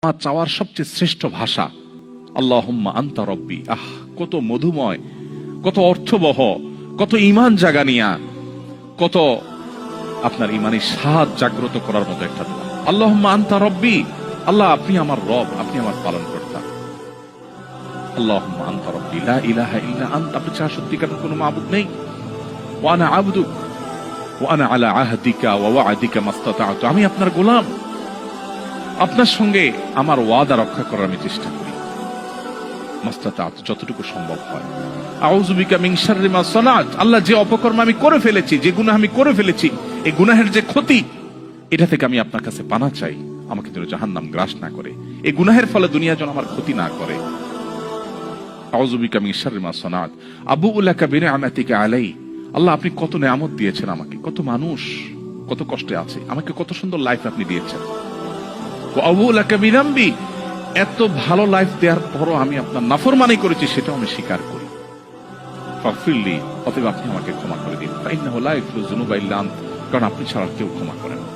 আমার চাওয়ার সবচেয়ে শ্রেষ্ঠ ভাষা আল্লাহুম্মা আনতা রব্বি। কত মধুময়, কত অর্থবহ, কত ঈমান জাগানিয়া, কত আপনার ঈমানি স্বাদ জাগ্রত করার মতো একটা দোয়া। আল্লাহুম্মা আনতা রব্বি, আল্লাহ আপনি আমার রব, আপনি আমার পালনকর্তা। আল্লাহুম্মা আনতা রব্বি লা ইলাহা ইল্লা আনতা, আপনি ছাড়া সত্যিকারের কোনো মাবুদ নেই। ওয়া আনা আবদুক ওয়া আনা আলা আহদিকা ওয়া ওয়া'দিকা মাসতাতা'তু, আমি আপনার গোলাম, আপনার সঙ্গে আমার ওয়াদা রক্ষা করার আমি চেষ্টা করি মাসতাতা'তু, যতটুকু সম্ভব হয়। আউযু বিকা মিন শাররি মা সানাত, আল্লাহ যে অপকর্ম আমি করে ফেলেছি, যে গুনাহ আমি করে ফেলেছি, এই গুনাহের যে ক্ষতি, এটা থেকে আমি আপনার কাছে পানা চাই, আমাকে যেন জাহান্নাম গ্রাস না করে, এই গুনাহের ফলে দুনিয়া যেন আমার ক্ষতি না করে। আউযু বিকা মিন শাররি মা সানাত আবুউ লাকা বিনি'মাতিকা আলাই, আল্লাহ আপনি কত নেয়ামত দিয়েছেন আমাকে, কত মানুষ কত কষ্টে আছে, আমাকে কত সুন্দর লাইফ আপনি দিয়েছেন। ওয়া আবুউ লাকা বিযামবি, এত ভালো লাইফ দেওয়ার পরও আমি আপনার নাফরমানি করেছি, সেটাও আমি স্বীকার করি। ফাগফিরলি, অতএব আপনি আমাকে ক্ষমা করে দিন। ফাইন্নাহু লা ইয়াগফিরু যুনুবা ইল্লা আনতা, কারণ আপনি ছাড়া কেউ ক্ষমা করেন না।